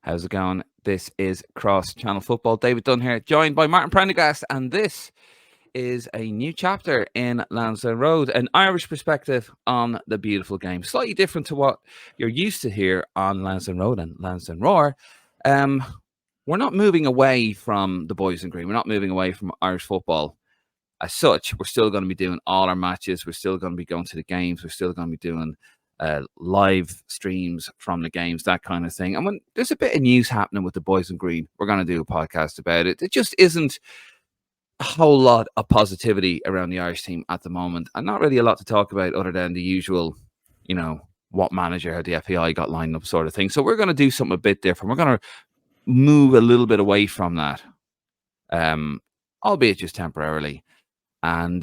How's it going? This is Cross Channel Football. David Dunn here, joined by Martin Prendergast, and this is a new chapter in Lansdowne Road, an Irish perspective on the beautiful game. Slightly different to what you're used to here on Lansdowne Road and Lansdowne Roar. We're not moving away from the boys in green. We're not moving away from Irish football as such. We're still going to be doing all our matches. We're still going to be going to the games. We're still going to be doing live streams from the games, that kind of thing. And when there's a bit of news happening with the boys in green, we're going to do a podcast about it. It just isn't a whole lot of positivity around the Irish team at the moment, and not really a lot to talk about other than the usual, what manager, how the FAI got lined up sort of thing. So we're going to do something a bit different. We're going to move a little bit away from that, albeit just temporarily. And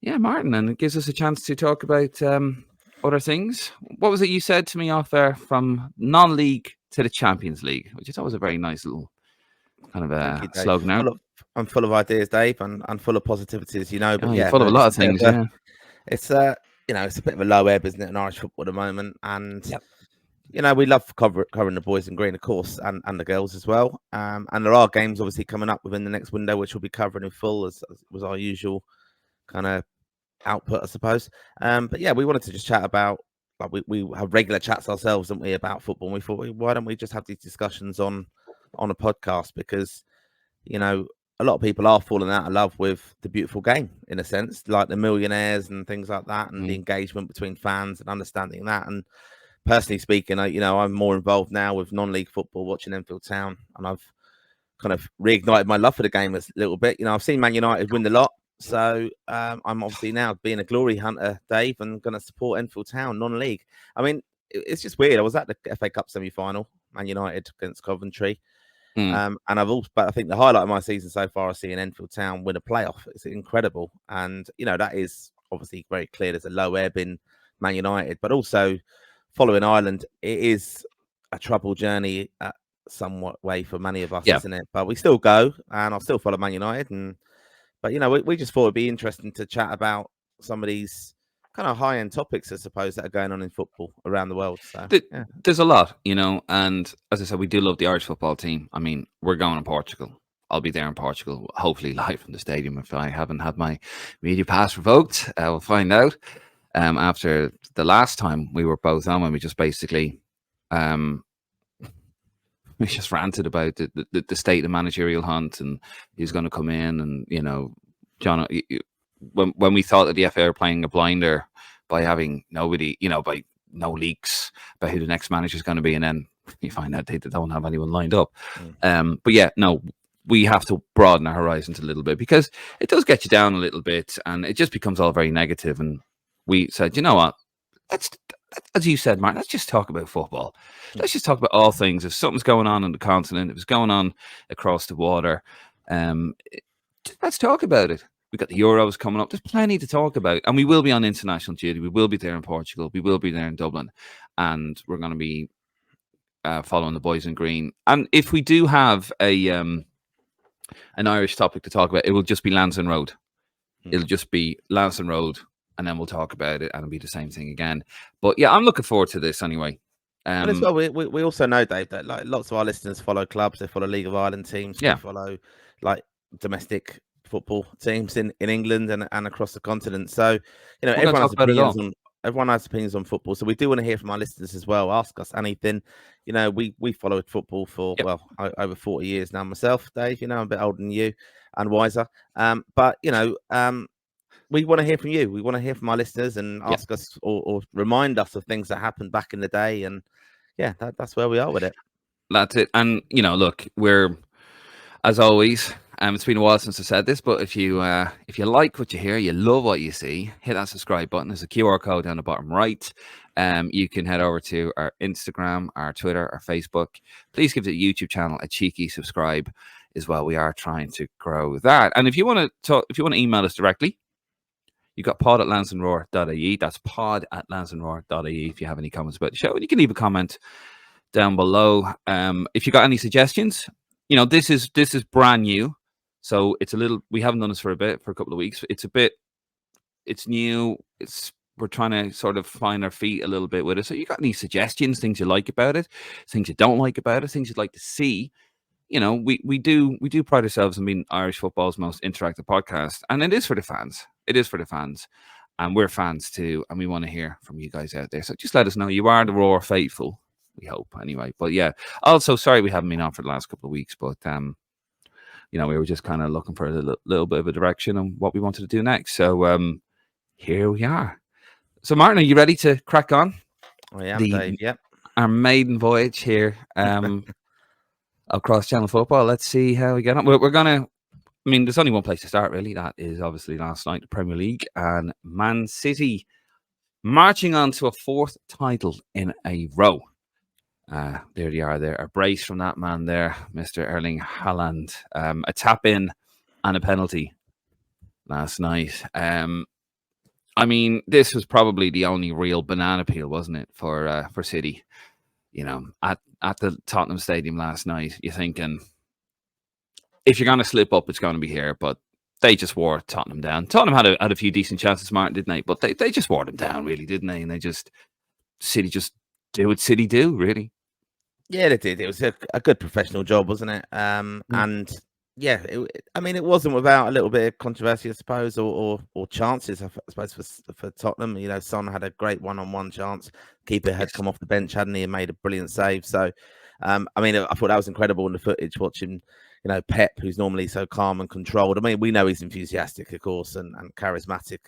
Martin, and it gives us a chance to talk about other things. What was it you said to me off there, from non-league to the Champions League, which I thought was a very nice little kind of slogan out. I'm full of ideas, Dave, and full of positivities, But you're full of a lot of things. It's it's a bit of a low ebb, isn't it, in Irish football at the moment? And we love covering the boys in green, of course, and the girls as well. And there are games obviously coming up within the next window, which we'll be covering in full, as was our usual kind of output, I suppose. But yeah, we wanted to just chat about, like, we have regular chats ourselves, don't we, about football? And we thought, why don't we just have these discussions on a podcast? Because a lot of people are falling out of love with the beautiful game, in a sense, like the millionaires and things like that, and the engagement between fans and understanding that. And personally speaking, I'm more involved now with non-league football, watching Enfield Town, and I've kind of reignited my love for the game a little bit. I've seen Man United win the lot, so I'm obviously now being a glory hunter, Dave, and going to support Enfield Town non-league. I mean, it's just weird. I was at the FA Cup semi-final, Man United against Coventry. And but I think the highlight of my season so far is seeing Enfield Town win a playoff. It's incredible. And, that is obviously very clear. There's a low ebb in Man United, but also following Ireland, it is a troubled journey somewhat way for many of us, isn't it? But we still go, and I'll still follow Man United. But, we just thought it'd be interesting to chat about some of these kind of high-end topics, I suppose, that are going on in football around the world. So there's a lot, and as I said, we do love the Irish football team. I mean, we're going to Portugal. I'll be there in Portugal, hopefully live from the stadium. If I haven't had my media pass revoked, we'll find out. After the last time we were both on, when we just basically we just ranted about the state of the managerial hunt and who's going to come in, and John, when we thought that the FA were playing a blinder by having nobody, by no leaks about who the next manager is going to be, and then you find out they don't have anyone lined up. But yeah, no, we have to broaden our horizons a little bit, because it does get you down a little bit, and it just becomes all very negative. And we said, you know what? Let's, as you said, Martin, let's just talk about football. Let's just talk about all things. If something's going on the continent, if it's going on across the water, let's talk about it. We've got the Euros coming up. There's plenty to talk about. And we will be on international duty. We will be there in Portugal. We will be there in Dublin. And we're going to be following the boys in green. And if we do have an Irish topic to talk about, it will just be Lansdowne Road. It'll just be Lansdowne Road, and then we'll talk about it, and it'll be the same thing again. But yeah, I'm looking forward to this anyway. And as well, we also know, Dave, that like lots of our listeners follow clubs. They follow League of Ireland teams. They follow like domestic football teams in England and across the continent. So, everyone has opinions on football. So we do want to hear from our listeners as well. Ask us anything. We followed football for over 40 years now myself, Dave. I'm a bit older than you and wiser. But we want to hear from you. We want to hear from our listeners and ask us or remind us of things that happened back in the day. And that's where we are with it. That's it. And look, we're, as always, it's been a while since I said this, but if you like what you hear, you love what you see, hit that subscribe button. There's a QR code down the bottom right. You can head over to our Instagram, our Twitter, our Facebook. Please give the YouTube channel a cheeky subscribe as well. We are trying to grow that. And if you want to email us directly, you got pod@lansdowneroar.ie. That's pod@lansdowneroar.ie if you have any comments about the show. And you can leave a comment down below. If you got any suggestions, this is brand new. So it's a little, we haven't done this for a couple of weeks. It's new. It's we're trying to sort of find our feet a little bit with it. So you got any suggestions, things you like about it, things you don't like about it, things you'd like to see? We do pride ourselves on being Irish football's most interactive podcast, and it is for the fans. It is for the fans, and we're fans too, and we want to hear from you guys out there. So just let us know. You are the Roar faithful, we hope, anyway. But yeah, also sorry we haven't been on for the last couple of weeks, but we were just kind of looking for a little bit of a direction on what we wanted to do next. So here we are. So Martin, are you ready to crack on? I am, Dave. Yep. Our maiden voyage here. Across Channel Football. Let's see how we get on. We're gonna. I mean, there's only one place to start, really. That is obviously last night, the Premier League, and Man City marching on to a 4th title in a row. There they are. There, a brace from that man there, Mr. Erling Haaland. A tap in and a penalty last night. I mean, this was probably the only real banana peel, wasn't it, for City? At the Tottenham Stadium last night, you're thinking, if you're going to slip up, it's going to be here. But they just wore Tottenham down. Tottenham had a few decent chances, Martin, didn't they? But they just wore them down, really, didn't they? And City just do what City do, really. Yeah, they did. It was a good professional job, wasn't it? And yeah, it wasn't without a little bit of controversy, I suppose, or chances, I suppose, for Tottenham. Son had a great one-on-one chance. Keeper had come off the bench, hadn't he, and made a brilliant save. So, I thought that was incredible in the footage, watching, Pep, who's normally so calm and controlled. I mean, we know he's enthusiastic, of course, and charismatic,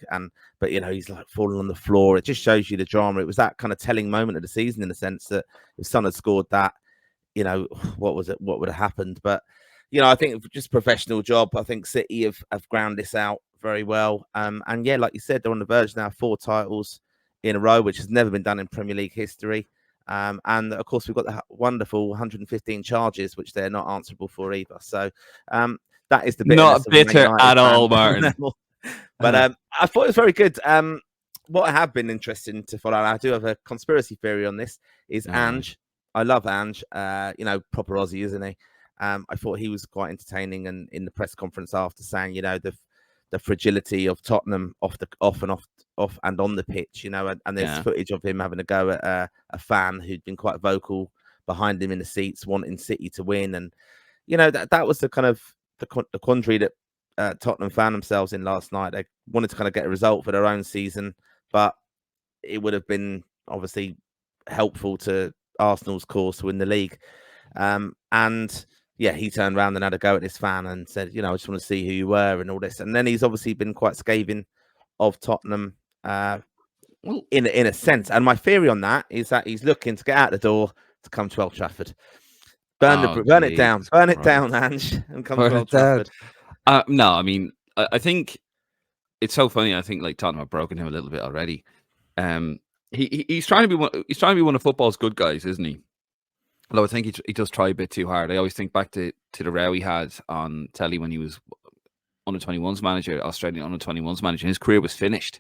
but he's like falling on the floor. It just shows you the drama. It was that kind of telling moment of the season, in the sense that if Son had scored that, what would have happened? But I think just professional job. I think City have ground this out very well. And yeah, like you said, they're on the verge now, 4 titles in a row, which has never been done in Premier League history. And of course, we've got the wonderful 115 charges, which they're not answerable for either. So that is the not bitter at all, Martin. But I thought it was very good. What I have been interested to follow, and I do have a conspiracy theory on this, is Ange. I love Ange. Proper Aussie, isn't he? I thought he was quite entertaining, and in the press conference after, saying, the fragility of Tottenham off and on the pitch, and there's footage of him having a go at a fan who'd been quite vocal behind him in the seats, wanting City to win, and that was the kind of the quandary that Tottenham found themselves in last night. They wanted to kind of get a result for their own season, but it would have been obviously helpful to Arsenal's cause to win the league, and yeah, he turned around and had a go at this fan and said, I just want to see who you were and all this. And then he's obviously been quite scathing of Tottenham in a sense. And my theory on that is that he's looking to get out the door to come to Old Trafford. Burn it down, Ange, and come to Old Trafford. No, I mean, I think it's so funny. I think like Tottenham have broken him a little bit already. He's trying to be one of football's good guys, isn't he? Although I think he does try a bit too hard. I always think back to the row he had on telly when he was under-21s manager, Australian under-21s manager. His career was finished.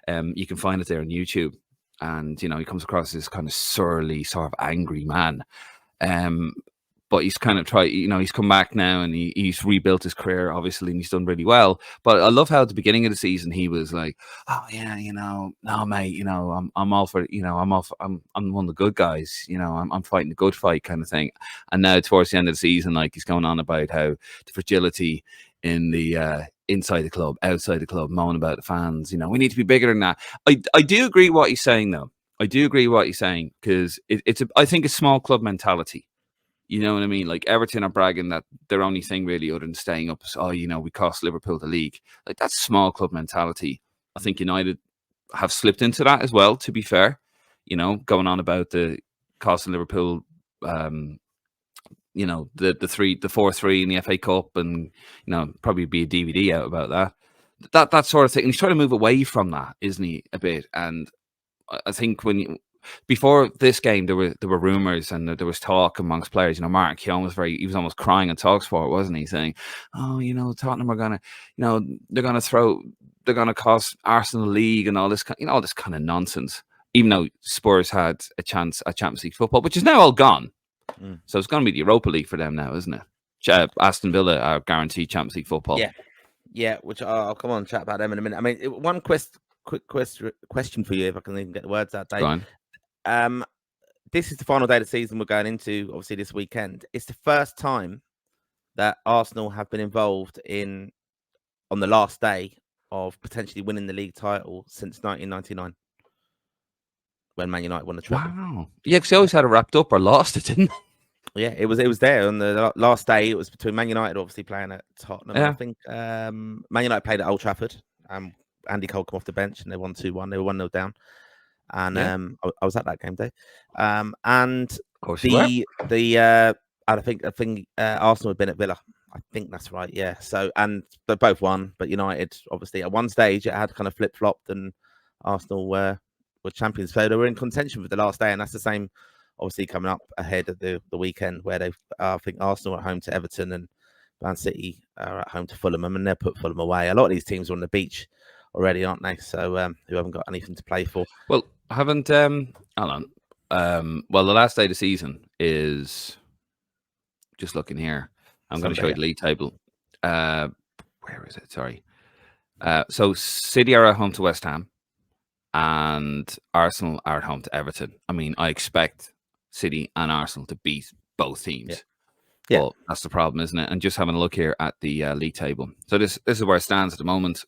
You can find it there on YouTube. And, he comes across as this kind of surly, sort of angry man. But he's kind of tried, he's come back now and he's rebuilt his career, obviously, and he's done really well. But I love how at the beginning of the season he was like, "Oh yeah, no mate, I'm all for, I'm one of the good guys, I'm fighting the good fight," kind of thing. And now towards the end of the season, like, he's going on about how the fragility in the inside the club, outside the club, moaning about the fans. We need to be bigger than that. I do agree what he's saying, though. I do agree what he's saying, because I think it's small club mentality. You know what I mean? Like, Everton are bragging that their only thing really other than staying up is, we cost Liverpool the league. Like, that's small club mentality. I think United have slipped into that as well, to be fair. Going on about the cost of Liverpool, the 4-3 in the FA Cup, and, probably be a DVD out about that. That sort of thing. And he's trying to move away from that, isn't he, a bit? And I think before this game, there were rumors and there was talk amongst players. Mark Keown he was almost crying on TalkSport, wasn't he? Saying, Tottenham are gonna, they're gonna cost Arsenal the league and all this, all this kind of nonsense. Even though Spurs had a chance at Champions League football, which is now all gone. So it's going to be the Europa League for them now, isn't it? Aston Villa are guaranteed Champions League football. Yeah. Which I'll come on and chat about them in a minute. I mean, one quick question for you, if I can even get the words out, Go Dave. on. This is the final day of the season we're going into, obviously, this weekend. It's the first time that Arsenal have been involved on the last day of potentially winning the league title since 1999, when Man United won the treble. Wow. Yeah, because they always had it wrapped up or lost it, didn't they? Yeah, it was there on the last day. It was between Man United, obviously, playing at Tottenham. Yeah. And I think Man United played at Old Trafford. Andy Cole come off the bench and they won 2-1. They were 1-0 down. And Yeah. I was at that game day. And Of course you were. I think Arsenal had been at Villa. I think that's right. Yeah. So, and they both won, but United, obviously, at one stage it had kind of flip flopped, and Arsenal were champions. So they were in contention for the last day, and that's the same, obviously, coming up ahead of the weekend, where they, I think Arsenal are at home to Everton and Man City are at home to Fulham, and they'll put Fulham away. A lot of these teams are on the beach already, aren't they? So who haven't got anything to play for. Well, haven't hold on. Well, the last day of the season is just looking here. I'm going to show you the league table. Where is it? Sorry. So City are at home to West Ham, and Arsenal are at home to Everton. I mean, I expect City and Arsenal to beat both teams. Yeah. But that's the problem, isn't it? And just having a look here at the league table. So this is where it stands at the moment.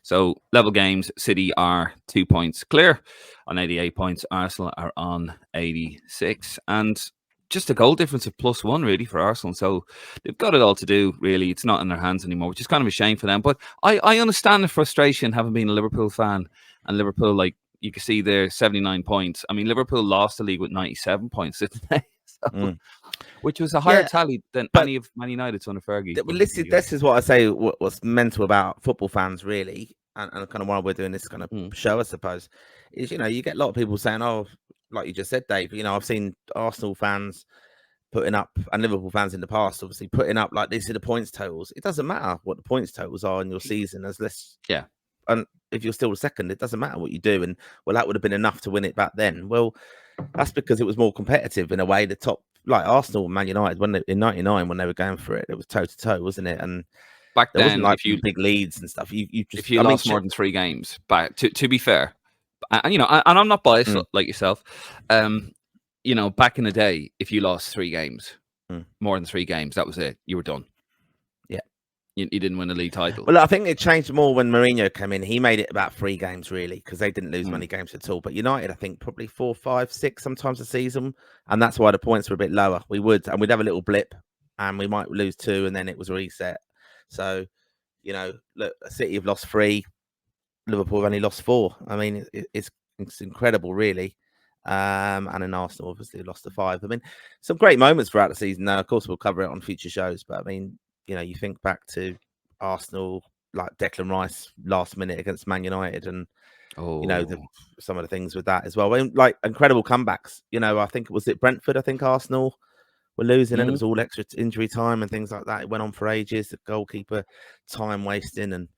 So level games, City are 2 points clear on 88 points. Arsenal are on 86. And just a goal difference of +1, really, for Arsenal. So they've got it all to do, really. It's not in their hands anymore, which is kind of a shame for them. But I understand the frustration, having been a Liverpool fan. And Liverpool, like, you can see there, 79 points. I mean, Liverpool lost the league with 97 points, didn't they? So, which was a higher tally than any of Man United's under Fergie. Well, this is what I say. What's mental about football fans, really, and kind of why we're doing this kind of show, I suppose, is you get a lot of people saying, "Oh, like you just said, Dave." I've seen Arsenal fans putting up, and Liverpool fans in the past, obviously putting up like these are the points totals. It doesn't matter what the points totals are in your season, and if you're still second, it doesn't matter what you do. And well, that would have been enough to win it back then. Well, that's because it was more competitive in a way. The top, like Arsenal and Man United, in '99 when they were going for it, it was toe to toe, wasn't it? And back there then, wasn't like big leads and stuff. If you lost more than 3 games, but to be fair, and I'm not biased like yourself. Back in the day, if you lost 3 games, more than 3 games, that was it. You were done. Yeah, you didn't win the league title. Well, I think it changed more when Mourinho came in. He made it about 3 games really, because they didn't lose many games at all. But United, I think probably 4, 5, 6 sometimes a season, and that's why the points were a bit lower. We'd have a little blip, and we might lose 2, and then it was reset. So, look, City have lost 3, Liverpool have only lost 4. I mean, it's incredible, really. And then Arsenal obviously lost to 5. I mean, some great moments throughout the season. Now, of course, we'll cover it on future shows. But I mean, you think back to Arsenal, like Declan Rice last minute against Man United, and some of the things with that as well. Like incredible comebacks. I think it was Brentford. I think Arsenal were losing, and it was all extra injury time and things like that. It went on for ages. The goalkeeper time wasting, and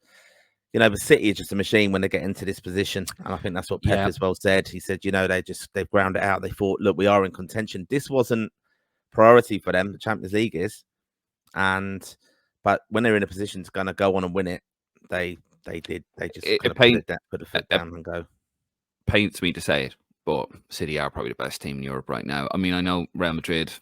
the City is just a machine when they get into this position. And I think that's what Pep as well said. He said, they've ground it out. They thought, look, we are in contention. This wasn't priority for them. The Champions League is, but when they're in a position to kind of go on and win it, they did. They just put the foot down and go. Pains me to say it, but City are probably the best team in Europe right now. I mean, I know Real Madrid.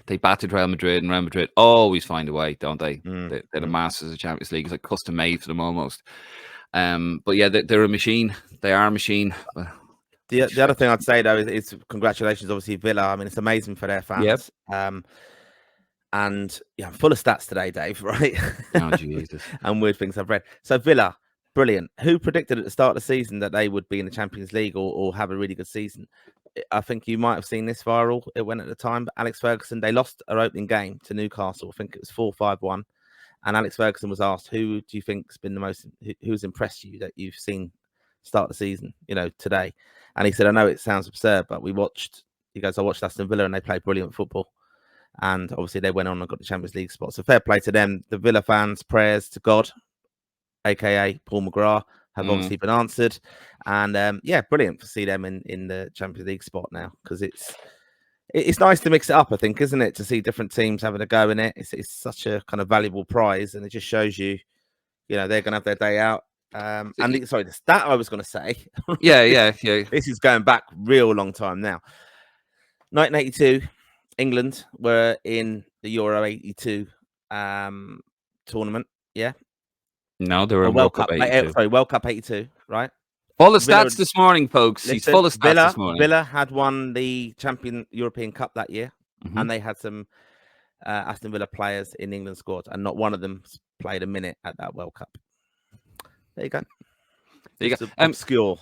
They battered Real Madrid, and Real Madrid always find a way, don't they? They're the masters of Champions League. It's like custom made for them almost. But yeah, they're a machine. They are a machine. The other thing I'd say though is congratulations, obviously Villa. I mean, it's amazing for their fans. Yep. And I'm full of stats today, Dave. Right? Oh Jesus! And weird things I've read. So Villa, brilliant. Who predicted at the start of the season that they would be in the Champions League or have a really good season? I think you might have seen this viral. It went at the time, but Alex Ferguson, they lost their opening game to Newcastle. I think it was 4-5-1. And Alex Ferguson was asked, who do you think's been the most, who's impressed you that you've seen start the season, today? And he said, I know it sounds absurd, but I watched Aston Villa and they played brilliant football. And obviously they went on and got the Champions League spot. So fair play to them. The Villa fans' prayers to God, aka Paul McGrath, have obviously been answered. And brilliant to see them in the Champions League spot now, because it's nice to mix it up, I think, isn't it? To see different teams having a go in it. It's such a kind of valuable prize, and it just shows you, they're going to have their day out. And the stat I was going to say. Yeah. This is going back real long time now. 1982, England were in the Euro 82 tournament. Yeah. No, they were Or in World World Cup Cup. 82. Sorry, World Cup 82. Right. Full of Villa, stats this morning, folks. He's listen, full of stats this morning. Villa had won the Champion European Cup that year, and they had some Aston Villa players in England squad, and not one of them played a minute at that World Cup. There you go. There you go. Obscure.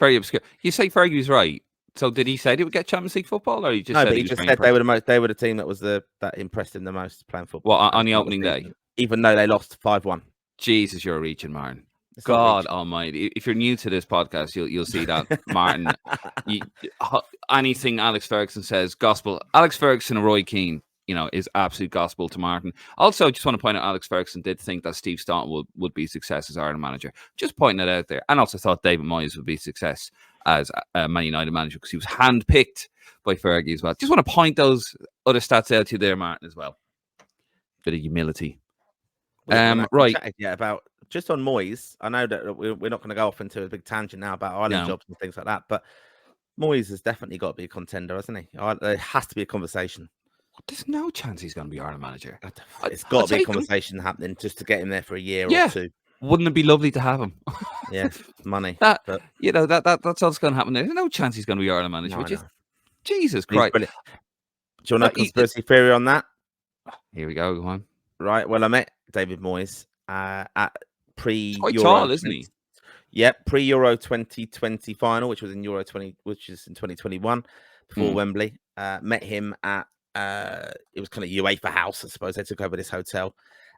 Very obscure. You say Fergie's right. So did he say they would get Champions League football, or he just No, said but he he just was said they were the team that was that impressed him the most playing football. Well, on the opening day, even though they lost 5-1. Jesus, you're reaching, Martin. God Almighty! If you're new to this podcast, you'll see that Martin. Anything Alex Ferguson says, gospel. Alex Ferguson and Roy Keane, is absolute gospel to Martin. Also, just want to point out, Alex Ferguson did think that Steve Staunton would be a success as Ireland manager. Just pointing it out there, and also thought David Moyes would be a success as Man United manager because he was handpicked by Fergie as well. Just want to point those other stats out to you there, Martin, as well. Bit of humility. Right. Yeah, about just on Moyes. I know that we're not going to go off into a big tangent now about Ireland jobs and things like that, but Moyes has definitely got to be a contender, hasn't he? There has to be a conversation. There's no chance he's going to be Ireland manager. It's got to be a conversation happening just to get him there for a year or two. Wouldn't it be lovely to have him? Yeah, money. That's what's going to happen. There's no chance he's going to be Ireland manager. Jesus Christ! Do you want a conspiracy theory on that? Here we go. Go on. Right. Well, I met David Moyes at pre-Euro. Quite tall, isn't he? Yep, pre-Euro 2020 final, which is in 2021, before Wembley. Met him at it was kind of UEFA House, I suppose. They took over this hotel,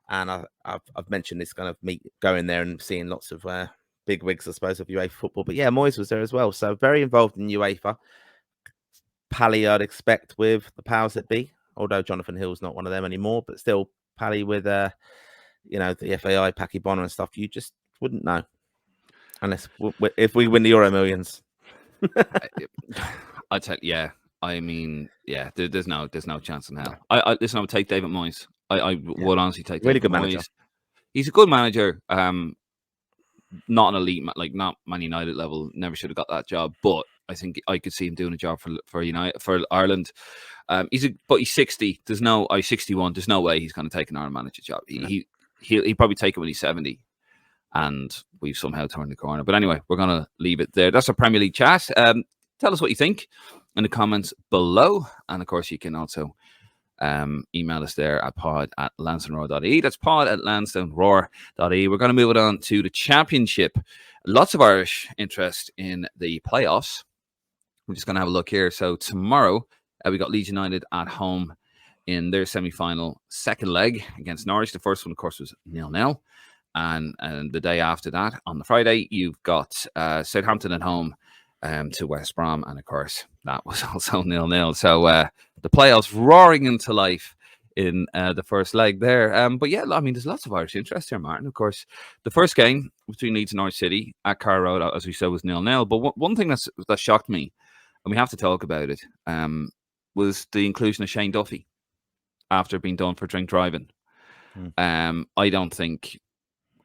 and I've mentioned this kind of going there and seeing lots of big wigs, I suppose, of UEFA football. But yeah, Moyes was there as well, so very involved in UEFA. Pally, I'd expect, with the powers that be, although Jonathan Hill's not one of them anymore, but still Pally with the FAI, Paki Bonner and stuff. You just wouldn't know unless if we win the Euro Millions. I'd tell you, I mean, there's no chance in hell. I would take David Moyes. I would honestly take really David good Moyes. manager. He's a good manager. Not an elite, not Man United level. Never should have got that job, but I think I could see him doing a job for Ireland. But he's 60. There's no 61. There's no way he's going to take an Ireland manager job. He'll probably take it when he's 70. And we've somehow turned the corner. But anyway, we're going to leave it there. That's a Premier League chat. Tell us what you think in the comments below. And of course, you can also email us there at pod@lansdownroar.ie. That's pod@lansdownroar.ie. We're going to move it on to the Championship. Lots of Irish interest in the playoffs. We're just going to have a look here. So tomorrow, we got Leeds United at home in their semi-final second leg against Norwich. The first one, of course, was 0-0. And the day after that, on the Friday, you've got Southampton at home to West Brom. And of course, that was also 0-0. So the playoffs roaring into life in the first leg there. But yeah, I mean, there's lots of Irish interest here, Martin. Of course, the first game between Leeds and Norwich City at Carrow Road, as we said, was 0-0. But one thing that shocked me, and we have to talk about it, was the inclusion of Shane Duffy after being done for drink driving. I don't think...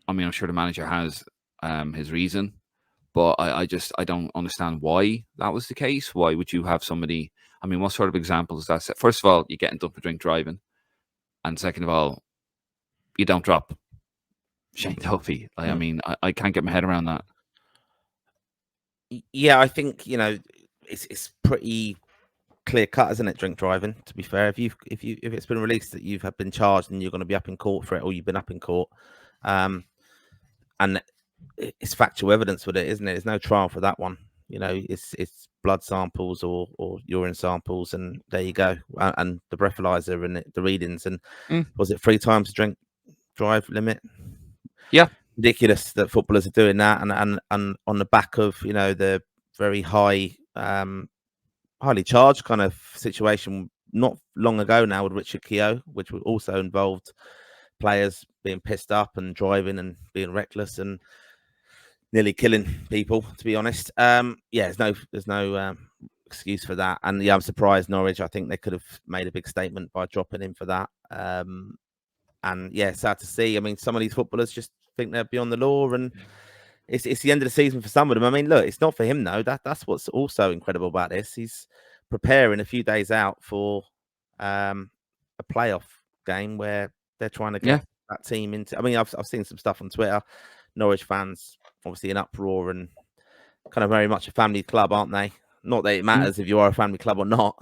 I mean, I'm sure the manager has his reason, but I don't understand why that was the case. Why would you have somebody? I mean, what sort of examples is that? First of all, you're getting done for drink driving, and second of all, you don't drop Shane Duffy. I mean, I can't get my head around that. Yeah, I think it's pretty clear cut, isn't it? Drink driving. To be fair, if it's been released that you've been charged and you're going to be up in court for it, or you've been up in court. And it's factual evidence with it, isn't it? There's no trial for that one. It's blood samples or urine samples, and there you go. And the breathalyzer and the readings. And was it 3 times drink drive limit? Yeah, ridiculous that footballers are doing that. And on the back of the very high, highly charged kind of situation not long ago now with Richard Keogh, which also involved players being pissed up and driving and being reckless and nearly killing people, to be honest. There's no excuse for that. And I'm surprised Norwich, I think they could have made a big statement by dropping him for that. And sad to see. I mean, some of these footballers just think they're beyond the law, and it's the end of the season for some of them. I mean, look, it's not for him though. That's what's also incredible about this. He's preparing a few days out for a playoff game where they're trying to get that team into. I mean, I've seen some stuff on Twitter. Norwich fans obviously in uproar and kind of very much a family club, aren't they? Not that it matters if you are a family club or not,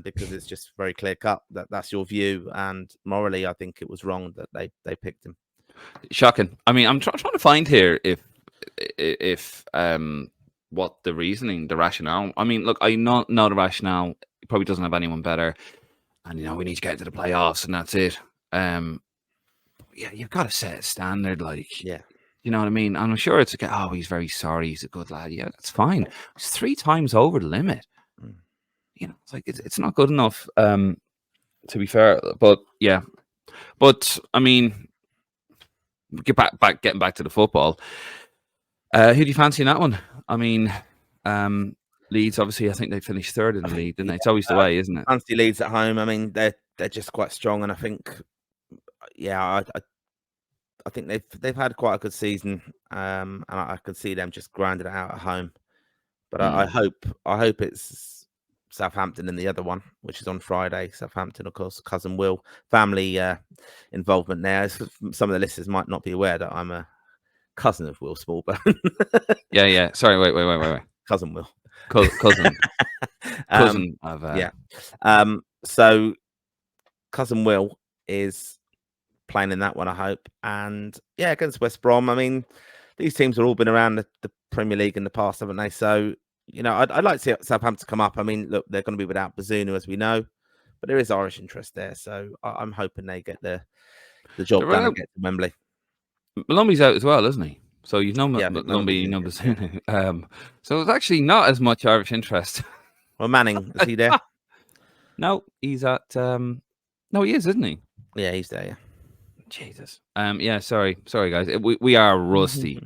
because it's just very clear cut that that's your view. And morally, I think it was wrong that they picked him. Shocking. I mean, I'm trying to find here if what the reasoning, the rationale. I mean, look, I know the rationale. He probably doesn't have anyone better, and we need to get into the playoffs, and that's it. Yeah, you've got to set a standard, like, yeah, you know what I mean. And I'm sure it's okay. Oh, he's very sorry. He's a good lad. Yeah, that's fine. He's 3 times over the limit. It's like it's not good enough. To be fair, but yeah, but I mean, getting back to the football. Who do you fancy in that one? I mean, Leeds, obviously, I think they finished third in the league, didn't they? It's always the way, isn't it? Fancy Leeds at home. I mean, they're just quite strong, and I think, yeah, I think they've had quite a good season, and I could see them just grinding it out at home. But I hope it's Southampton in the other one, which is on Friday. Southampton, of course, cousin Will, family involvement there. Some of the listeners might not be aware that I'm a cousin of Will Smallbone. Yeah. Sorry, wait. Cousin Will. Cousin of yeah. So cousin Will is playing in that one, I hope. And yeah, against West Brom. I mean, these teams have all been around the Premier League in the past, haven't they? So, I'd like to see Southampton come up. I mean, look, they're going to be without Bazunu, as we know, but there is Irish interest there. So I'm hoping they get the job done and get to Wembley. Malumbi's out as well, isn't he? So you've known Malumbi, you know Bazunu. So it's actually not as much Irish interest. Well, Manning, is he there? No, he's at... No, he is, isn't he? Yeah, he's there, yeah. Jesus. Yeah, sorry guys. We are rusty.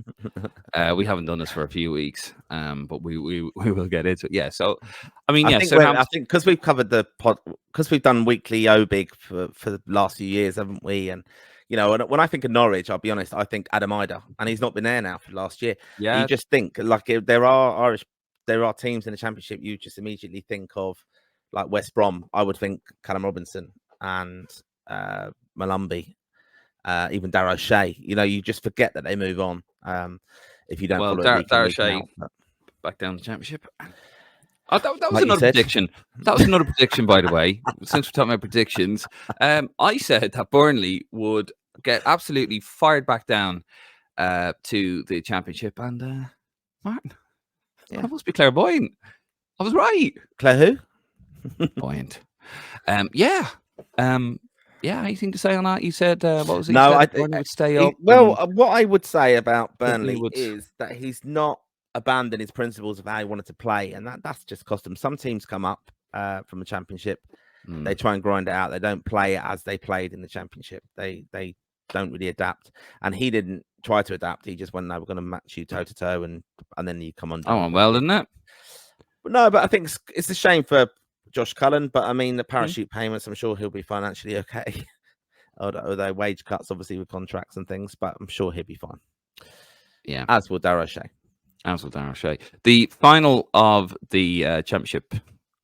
We haven't done this for a few weeks, but we will get into it. Yeah, so I mean, I think because we've covered the pod, because we've done weekly OBIG for the last few years, haven't we? And when I think of Norwich, I'll be honest, I think Adam Ida, and he's not been there now for last year. Yeah, you just think like there are teams in the Championship you just immediately think of, like West Brom. I would think Callum Robinson and Malumbi. Even Darragh O'Shea, you just forget that they move on. If you don't follow Darragh O'Shea back down the Championship. Oh, that was another prediction. That was another prediction, by the way. Since we're talking about predictions, I said that Burnley would get absolutely fired back down to the Championship, and Martin, I must be clairvoyant. I was right. Claire who? Buoyant. Yeah. Anything to say on that? You said what was it? No, Burnley would stay up. Well, what I would say about Burnley is that he's not abandoned his principles of how he wanted to play, and that's just cost him. Some teams come up from the Championship, they try and grind it out. They don't play it as they played in the Championship. They don't really adapt, and he didn't try to adapt. He just went, "No, we're going to match you toe to toe," and then you come on. Oh, well, didn't it? But no, but I think it's a shame for Josh Cullen, but I mean the parachute payments, I'm sure he'll be financially okay. Although wage cuts, obviously, with contracts and things, but I'm sure he'll be fine. Yeah. As will Darragh O'Shea. The final of the Championship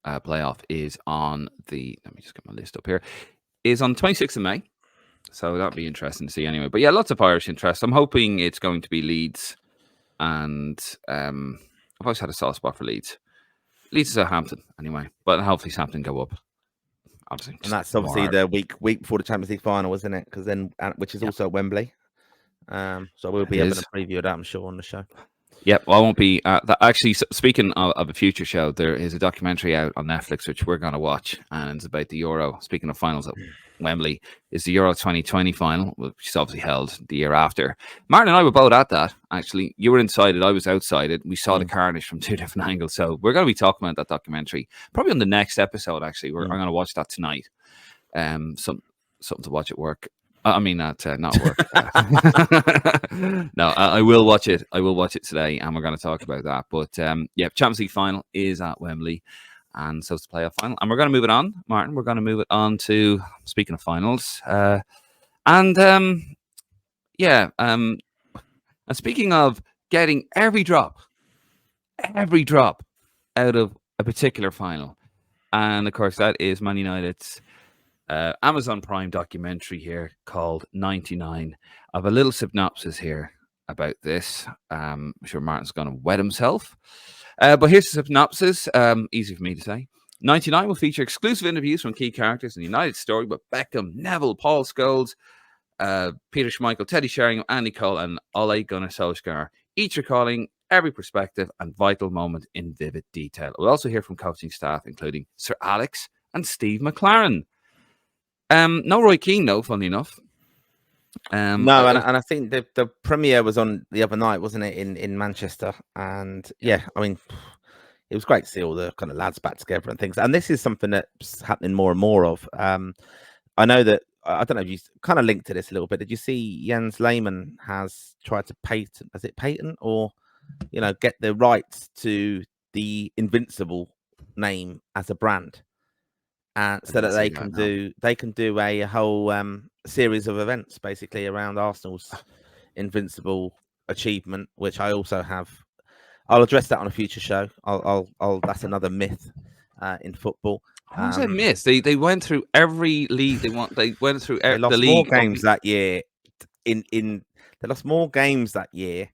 playoff is on the... Let me just get my list up here. Is on the 26th of May. So that'll be interesting to see anyway. But yeah, lots of Irish interest. I'm hoping it's going to be Leeds. And I've always had a soft spot for Leeds. Leeds to Southampton, anyway. But hopefully Southampton go up. Obviously, and that's obviously the week before the Champions League final, isn't it? Because then, which is also at Wembley. So we'll be able to preview that, I'm sure, on the show. Yep, well, I won't be. Actually, speaking of a future show, there is a documentary out on Netflix which we're going to watch, and it's about the Euro. Speaking of finals at Wembley, is the Euro 2020 final, which is obviously held the year after. Martin and I were both at that. Actually, you were inside it, I was outside it. We saw the carnage from 2 different angles. So we're going to be talking about that documentary probably on the next episode. Actually, I'm going to watch that tonight. Something to watch at work. I mean, not work. No, I will watch it. I will watch it today, and we're going to talk about that. But yeah, Champions League final is at Wembley, and so it's the playoff final. And we're going to move it on, Martin. We're going to move it on to, speaking of finals, And speaking of getting every drop out of a particular final, and of course that is Man United's Amazon Prime documentary here called 99. I have a little synopsis here about this. I'm sure Martin's going to wet himself. But here's the synopsis. Easy for me to say. 99 will feature exclusive interviews from key characters in the United story with Beckham, Neville, Paul Scholes, Peter Schmeichel, Teddy Sheringham, Andy Cole, and Ole Gunnar Solskjaer, each recalling every perspective and vital moment in vivid detail. We'll also hear from coaching staff, including Sir Alex and Steve McLaren. No Roy Keane, though, funnily enough. No, and I think the premiere was on the other night, wasn't it, in Manchester? And yeah, I mean, it was great to see all the kind of lads back together and things. And this is something that's happening more and more of. I know that, I don't know if you kind of linked to this a little bit. Did you see Jens Lehmann has tried to patent or, get the rights to the Invincible name as a brand? So that they can do a whole series of events basically around Arsenal's Invincible achievement, which I also have. I'll address that on a future show. I'll that's another myth in football. How's a myth? They went through every league they went through. They lost the more league games that year. They lost more games that year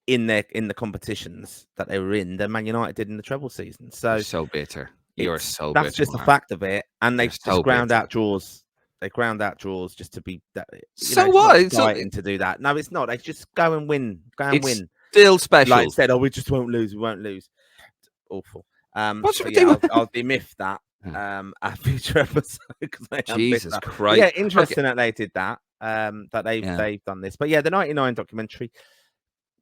in the competitions that they were in than Man United did in the treble season. So bitter. You're so bitter. That's just a fact of it, and they just ground out draws. They ground out draws just to be that. So what? It's exciting to do that. No, it's not. They just go and win. Win. Still special. Like I said, we just won't lose. We won't lose. Awful. I'll demyth that a future episode because Jesus Christ. Yeah, interesting that they did that. That they've done this, but yeah, the 99 documentary.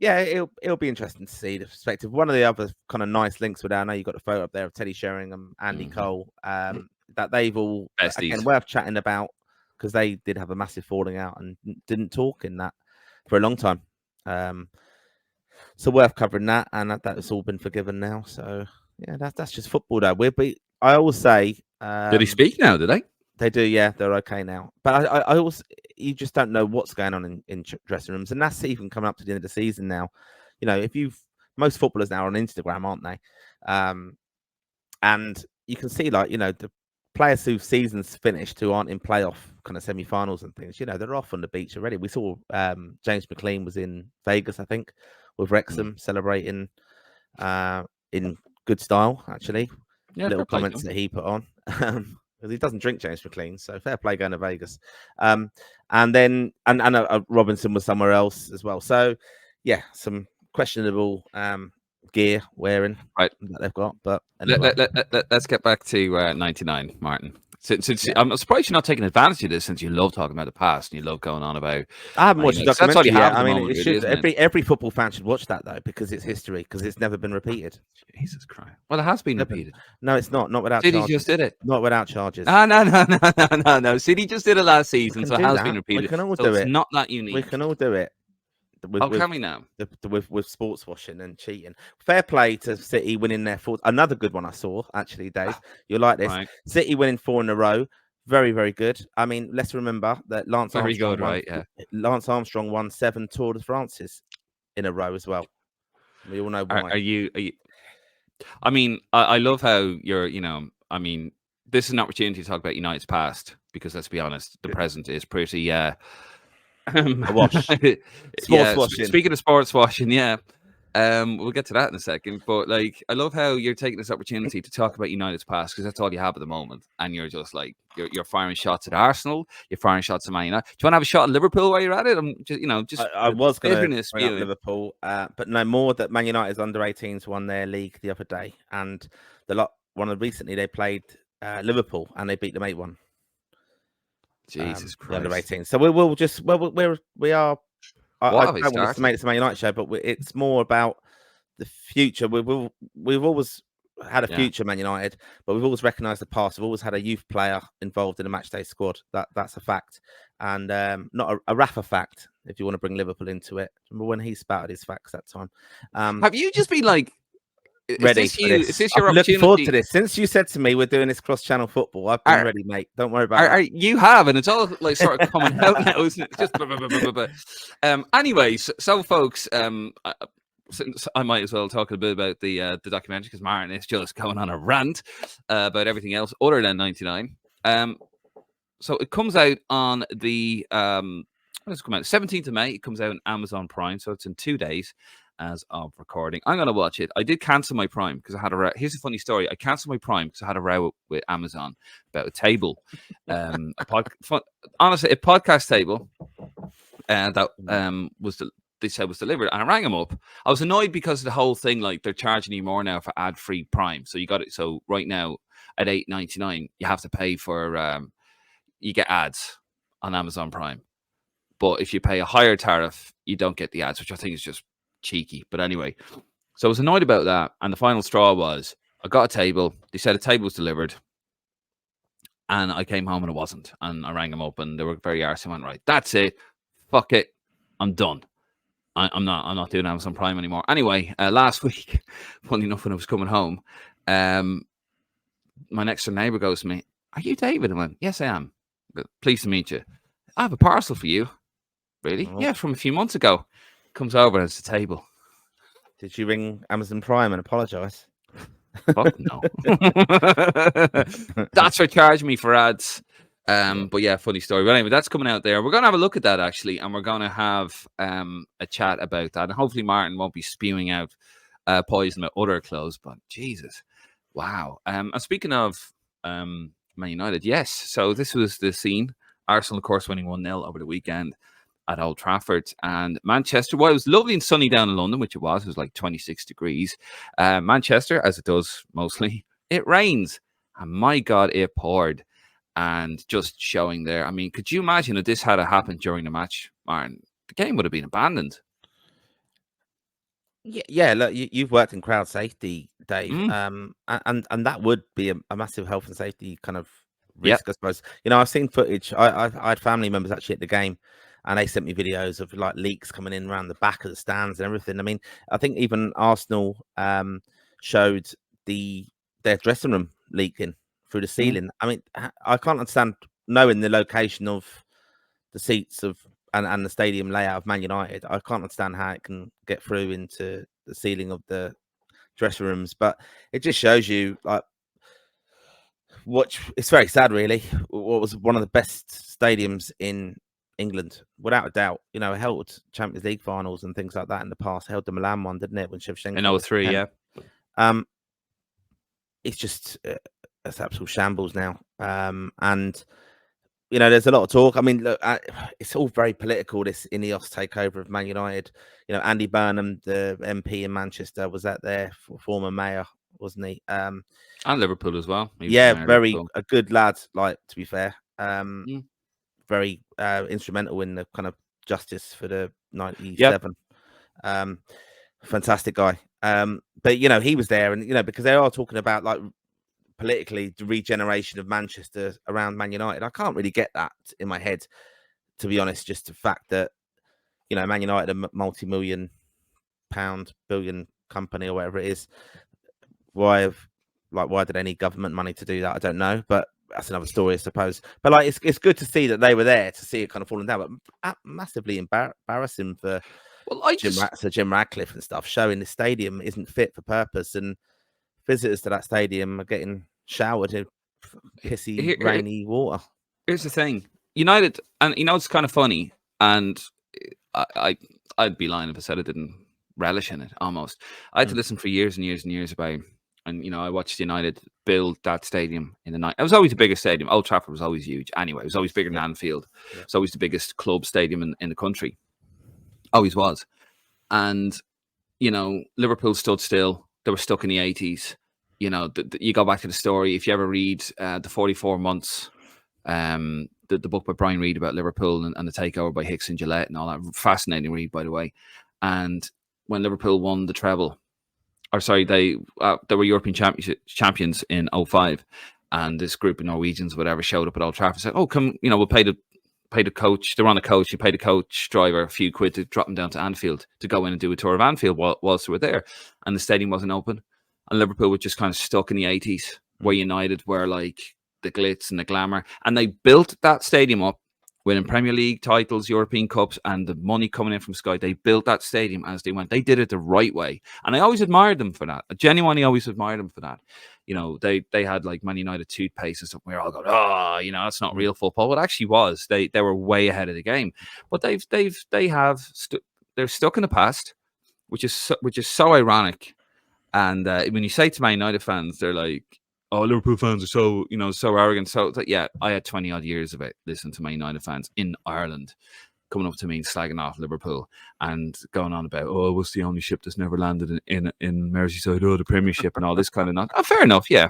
Yeah, it'll be interesting to see the perspective. One of the other kind of nice links with that, I know you got the photo up there of Teddy Sheringham, Andy Cole, that they've all again worth chatting about because they did have a massive falling out and didn't talk in that for a long time. So worth covering that, and that's all been forgiven now. So yeah, that's just football though. I always say, did he speak now? Did they? They do, yeah. They're okay now. But I also, you just don't know what's going on in dressing rooms, and that's even coming up to the end of the season now. Most footballers now are on Instagram, aren't they? And you can see, the players whose seasons finished who aren't in playoff kind of semi-finals and things. They're off on the beach already. We saw James McLean was in Vegas, I think, with Wrexham celebrating in good style, actually. Yeah, little comments that he put on. Because he doesn't drink James McLean, so fair play going to Vegas. And then Robinson was somewhere else as well. So yeah, some questionable gear wearing that they've got. But anyway. Let's get back to 99, Martin. Since I'm surprised you're not taking advantage of this, since you love talking about the past and you love going on about. I haven't watched the documentary. That's all you have. I mean, it should. Every football fan should watch that though, because it's history, because it's never been repeated. Jesus Christ! Well, it has been repeated. No, it's not. Not without. City charges. Just did it. Not without charges. No. City just did it last season, so it has been repeated. We can all do it. It's not that unique. We can all do it. Can we now? With sports washing and cheating. Fair play to City winning their fourth. Another good one I saw, actually, Dave. You'll like this. Right. City winning 4 in a row. Very, very good. I mean, let's remember that Lance Armstrong won 7 Tour de France's in a row as well. We all know why. Are you? I mean, I love how you're, I mean, this is an opportunity to talk about United's past because let's be honest, the present is pretty a wash. Sports washing. Speaking of sports washing, yeah. We'll get to that in a second, but I love how you're taking this opportunity to talk about United's past because that's all you have at the moment, and you're just you're firing shots at Arsenal, you're firing shots at Man United. Do you want to have a shot at Liverpool while you're at it? I'm just I was going to bring up Liverpool, but no more that Man United's under 18s won their league the other day, and recently they played Liverpool and they beat them 8-1. Jesus Christ, under 18. So we are. I don't want this to make this a Man United show, but it's more about the future. We've always had a future Man United, but we've always recognised the past. We've always had a youth player involved in a matchday squad. That's a fact, and not a Rafa fact. If you want to bring Liverpool into it, remember when he spouted his facts that time? Have you just been Is Ready this for you? Is this. this I've your been looking forward to opportunity? this. Since you said to me we're doing this cross-channel football, I've been Are, ready, mate. Don't worry about that. you have, and it's all like sort of coming out now, isn't it? It's just blah, blah, blah, blah, blah, blah. Anyways, so folks, since I might as well talk a bit about the documentary because Martin is just going on a rant about everything else other than 99. So it comes out on the when does it come out? 17th of May. It comes out on Amazon Prime, so it's in 2 days as of recording. I'm gonna watch it. I did cancel my Prime because I had a row. Here's a funny story. I canceled my Prime because I had a row with Amazon about a table, honestly, a podcast table, that was they said was delivered, and I rang them up. I was annoyed because of the whole thing, like they're charging you more now for ad-free Prime. So you got it. So right now at $8.99, you have to pay for you get ads on Amazon Prime. But if you pay a higher tariff, you don't get the ads, which I think is just cheeky. But anyway, so I was annoyed about that. And the final straw was I got a table. They said a table was delivered. And I came home and it wasn't. And I rang them up and they were very arsy. I went, right, that's it. Fuck it. I'm done. I'm not doing Amazon Prime anymore. Anyway, last week, funny enough, when I was coming home, my next door neighbor goes to me, "Are you David?" I went, "Yes, I am. Pleased to meet you. I have a parcel for you." "Really?" Oh. "Yeah, from a few months ago." Comes over and it's the table. Did you ring Amazon Prime and apologise? Fuck no. That's for charging me for ads. But yeah, funny story. But anyway, that's coming out there. We're gonna have a look at that actually, and we're gonna have a chat about that. And hopefully Martin won't be spewing out poison at other clothes. But Jesus, wow. And speaking of Man United, yes. So this was the scene. Arsenal, of course, winning 1-0 over the weekend at Old Trafford. And Manchester, well, it was lovely and sunny down in London, which it was like 26 degrees. Manchester, as it does mostly, it rains. And my God, it poured. And just showing there. I mean, could you imagine if this had happened during the match, Martin? The game would have been abandoned. Yeah. Look, you've worked in crowd safety, Dave, and that would be a massive health and safety kind of risk, I suppose. You know, I've seen footage. I had family members actually at the game, and they sent me videos of like leaks coming in around the back of the stands and everything. I mean, I think even Arsenal showed their dressing room leaking through the ceiling. I mean, I can't understand, knowing the location of the seats of and the stadium layout of Man United, I can't understand how it can get through into the ceiling of the dressing rooms. But it just shows you, like, it's very sad, really. What was one of the best stadiums in England, without a doubt. You know, held Champions League finals and things like that in the past. Held the Milan one, didn't it? When Shevchenko In 03, yeah. It's just it's absolute shambles now. And you know, there's a lot of talk. I mean, look, it's all very political, this Ineos takeover of Man United. You know, Andy Burnham, the MP in Manchester, was that their former mayor, wasn't he? And Liverpool as well. Yeah, very a good lad. Like, to be fair, very instrumental in the kind of justice for the 97. Fantastic guy. But you know, he was there, and you know, because they are talking about, like, politically the regeneration of Manchester around Man United. I can't really get that in my head, to be honest. Just the fact that, you know, Man United, a multi-million pound, billion company or whatever it is. Why did they need government money to do that? I don't know, but that's another story, I suppose. But like, it's good to see that they were there, to see it kind of falling down. But massively embarrassing for Jim Radcliffe and stuff, showing the stadium isn't fit for purpose, and visitors to that stadium are getting showered in pissy, rainy water. Here's the thing, United, and you know, it's kind of funny, and I'd be lying if I said I didn't relish in it. Almost, I had to listen for years and years and years about, and you know, I watched United build that stadium in the night. It was always the biggest stadium. Old Trafford was always huge. Anyway, it was always bigger than Anfield. Yeah. It's always the biggest club stadium in the country. Always was. And you know, Liverpool stood still. They were stuck in the 80s. You know, you go back to the story. If you ever read the 44 months, the book by Brian Reed about Liverpool and the takeover by Hicks and Gillette and all that, fascinating read, by the way. And when Liverpool won the treble, or sorry, they were European champions in 05, and this group of Norwegians, whatever, showed up at Old Trafford and said, "Oh, come, you know, we'll pay the coach." They're on a coach. You pay the coach driver a few quid to drop them down to Anfield to go in and do a tour of Anfield whilst they were there, and the stadium wasn't open. and Liverpool were just kind of stuck in the 80s, where United were like the glitz and the glamour, and they built that stadium up winning Premier League titles, European Cups, and the money coming in from Sky. They built that stadium as they went. They did it the right way. And I always admired them for that. I genuinely always admired them for that. You know, they had like Man United toothpaste and stuff. We're all going, oh, you know, that's not real football. Well, it actually was. They were way ahead of the game. But they're stuck in the past, which is so ironic. And when you say to Man United fans, they're like, oh, Liverpool fans are so, you know, so arrogant. So it's like, yeah, I had 20 odd years of it listening to Man United fans in Ireland coming up to me and slagging off Liverpool and going on about, oh, what's the only ship that's never landed in Merseyside, oh, the Premiership and all this kind of nonsense. Oh, fair enough, yeah.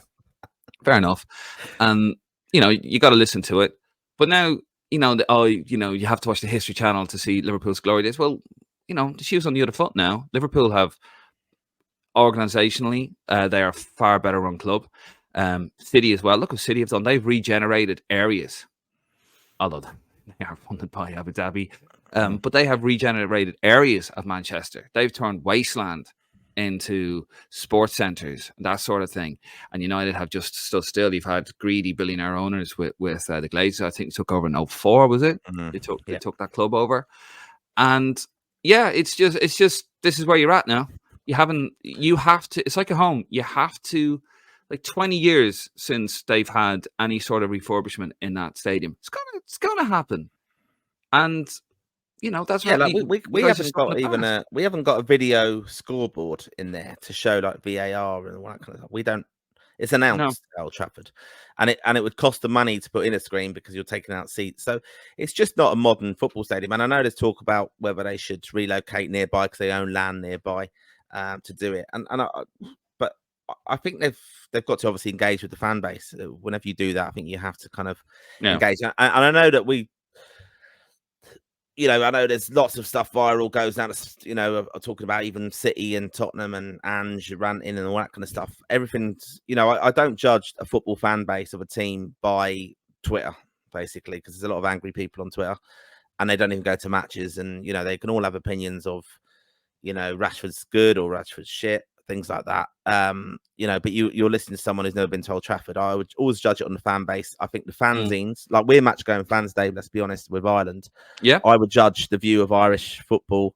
Fair enough. And, you know, you got to listen to it. But now, you know, you have to watch the History Channel to see Liverpool's glory days. Well, you know, the shoe's on the other foot now. Liverpool have, organisationally, they are a far better run club. City as well. Look what City have done. They've regenerated areas, although they are funded by Abu Dhabi. But they have regenerated areas of Manchester. They've turned wasteland into sports centres, that sort of thing. And United have just stood still. You've had greedy billionaire owners with the Glazers. I think took over in 2004, was it? They took that club over. And yeah, it's just this is where you're at now. You have to, it's like a home. You have to, like 20 years since they've had any sort of refurbishment in that stadium. It's gonna happen. And you know, that's like we haven't got even we haven't got a video scoreboard in there to show like VAR and all that kind of stuff. We don't. It's announced at Old Trafford, and it would cost the money to put in a screen because you're taking out seats. So it's just not a modern football stadium. And I know there's talk about whether they should relocate nearby because they own land nearby to do it. But I think they've got to obviously engage with the fan base. Whenever you do that, I think you have to kind of engage. And I know that I know there's lots of stuff viral goes down to, talking about even City and Tottenham and Ange ranting and all that kind of stuff. Everything's, I don't judge a football fan base of a team by Twitter, basically, because there's a lot of angry people on Twitter and they don't even go to matches. And, they can all have opinions of, Rashford's good or Rashford's shit, things like that. But you're listening to someone who's never been to Old Trafford. I would always judge it on the fan base. I think the fanzines, like we're match going fans, Dave, let's be honest, with Ireland. Yeah. I would judge the view of Irish football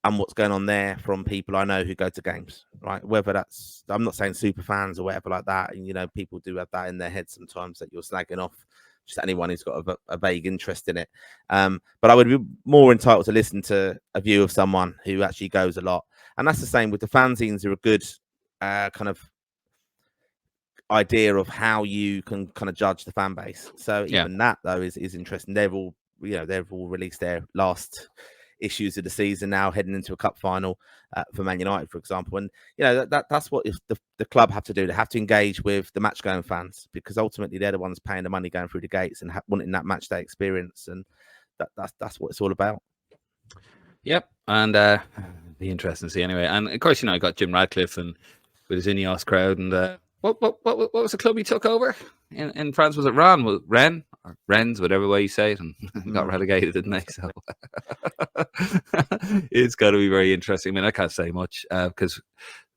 and what's going on there from people I know who go to games, right? Whether that's, I'm not saying super fans or whatever like that. And, people do have that in their head sometimes that you're slagging off just anyone who's got a vague interest in it. But I would be more entitled to listen to a view of someone who actually goes a lot. And that's the same with the fanzines. Are a good kind of idea of how you can kind of judge the fan base. So even that though is interesting. They've all released their last issues of the season now, heading into a cup final for Man United, for example. And that's what the club have to do. They have to engage with the match going fans because ultimately they're the ones paying the money going through the gates and wanting that match day experience. And that's what it's all about. Yep, and be interesting to see anyway. And of course, I got Jim Radcliffe and with his Ineos crowd. And what was the club he took over in France? Was it Rennes or Rennes, whatever way you say it, and got relegated, didn't they? So it's got to be very interesting. I mean, I can't say much because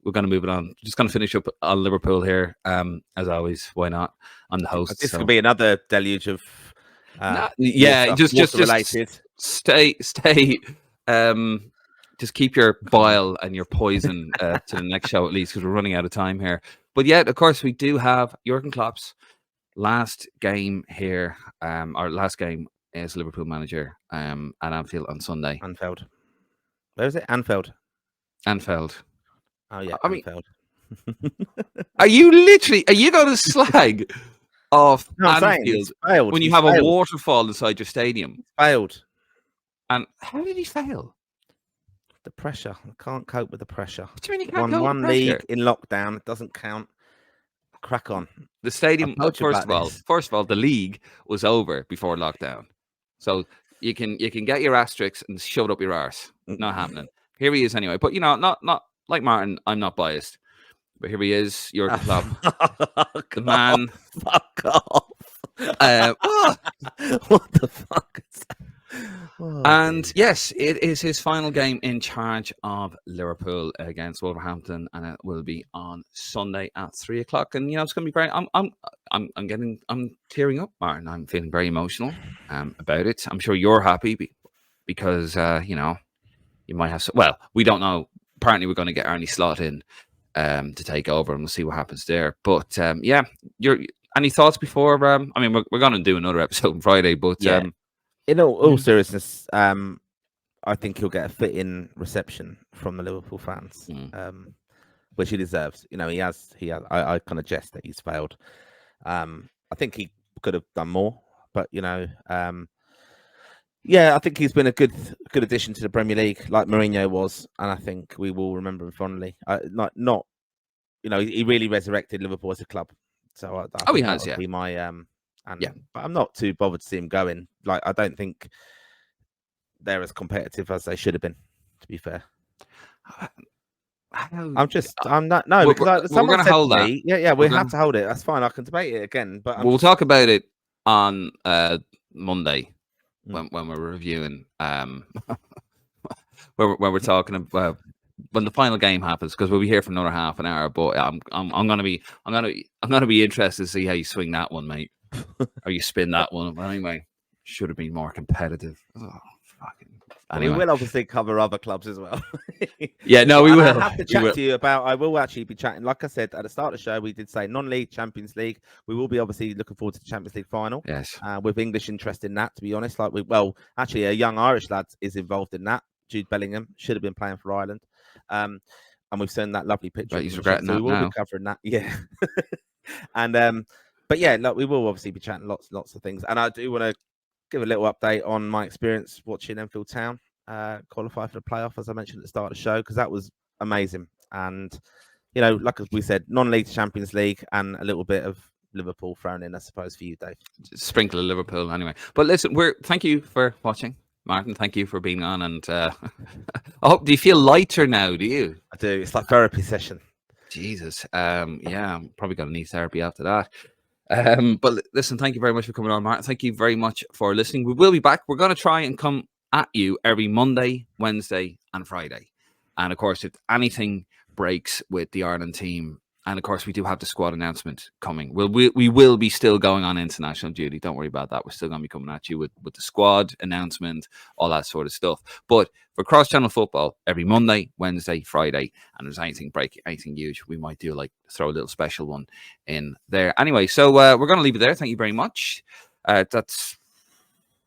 we're going to move it on. Just going to finish up on Liverpool here, as always. Why not? I'm the host. This could be another deluge of. Just related. Stay. Just keep your bile and your poison to the next show at least because we're running out of time here. But yet, of course, we do have Jurgen Klopp's last game here. Our last game as Liverpool manager at Anfield on Sunday. Anfield. Where is it? Anfield. Oh yeah, Anfield. Are you going to slag off Anfield when you have a waterfall inside your stadium? Failed. And how did he fail? The pressure. I can't cope with the pressure. What do you mean you can't cope with one league in lockdown. It doesn't count. Crack on. The stadium. First of all, the league was over before lockdown, so you can get your asterisks and shove it up your arse. Not happening. Here he is anyway. But not like Martin. I'm not biased, but here he is. Jurgen Klopp, the man. Fuck off. What the fuck is that? And yes, it is his final game in charge of Liverpool against Wolverhampton, and it will be on Sunday at 3:00. And it's going to be very. I'm tearing up, Martin. I'm feeling very emotional about it. I'm sure you're happy because you might have. Well, we don't know. Apparently, we're going to get Arnie Slot in to take over, and we'll see what happens there. But yeah, any thoughts before? I mean, we're going to do another episode on Friday, but yeah. In all seriousness, I think he'll get a fitting reception from the Liverpool fans, which he deserves. He has. I kind of jest that he's failed. I think he could have done more, but yeah, I think he's been a good addition to the Premier League, like Mourinho was, and I think we will remember him fondly. He really resurrected Liverpool as a club. So I think he has, be my but I'm not too bothered to see him going. Like, I don't think they're as competitive as they should have been, to be fair. I'm not. No, because someone said to me, yeah, we have to hold it. That's fine. I can debate it again, but we'll talk about it on Monday when we're reviewing. when we're talking about when the final game happens, because we'll be here for another half an hour. But I'm gonna be interested to see how you swing that one, mate. Or you spin that one. But anyway, should have been more competitive. Oh, fucking. Anyway. We will obviously cover other clubs as well. Yeah, no, we will. I have to chat to you about. I will actually be chatting. Like I said at the start of the show, we did say non-league Champions League. We will be obviously looking forward to the Champions League final. Yes, with English interest in that. To be honest, actually, a young Irish lad is involved in that. Jude Bellingham should have been playing for Ireland, and we've seen that lovely picture. But he's regretting that. So we will be covering that. Yeah, and but yeah, look, we will obviously be chatting lots of things, and I do want to give a little update on my experience watching Enfield Town qualify for the playoff, as I mentioned at the start of the show, because that was amazing. And like we said, non-league Champions League and a little bit of Liverpool thrown in, I suppose, for you, Dave. Sprinkle of Liverpool anyway. But listen, thank you for watching, Martin. Thank you for being on, and I hope. Do you feel lighter now? Do you? I do. It's like therapy session. Jesus. Yeah, I'm probably gonna need therapy after that. But listen, thank you very much for coming on, Martin. Thank you very much for listening. We will be back. We're going to try and come at you every Monday, Wednesday, and Friday. And of course, if anything breaks with the Ireland team, and of course, we do have the squad announcement coming. We will be still going on international duty. Don't worry about that. We're still going to be coming at you with the squad announcement, all that sort of stuff. But for cross-channel football, every Monday, Wednesday, Friday, and if there's anything breaking, anything huge, we might do throw a little special one in there. Anyway, so we're going to leave it there. Thank you very much. That's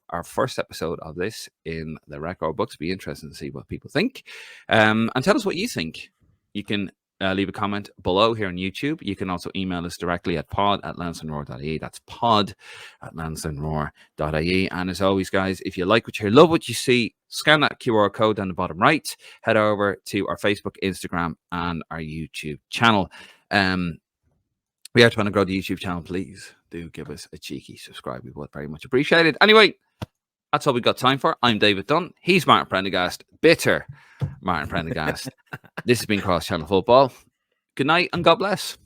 our first episode of this in the record books. Be interesting to see what people think, and tell us what you think. You can leave a comment below here on YouTube. You can also email us directly at pod@lansdowneroar.ie. That's pod@lansdowneroar.ie. And as always, guys, if you like what you hear, love what you see, scan that QR code down the bottom right. Head over to our Facebook, Instagram, and our YouTube channel. We are trying to grow the YouTube channel. Please do give us a cheeky subscribe. We would very much appreciate it. Anyway, that's all we've got time for. I'm David Dunn. He's Martin Prendergast. Bitter Martin Prendergast. This has been Cross Channel Football. Good night and God bless.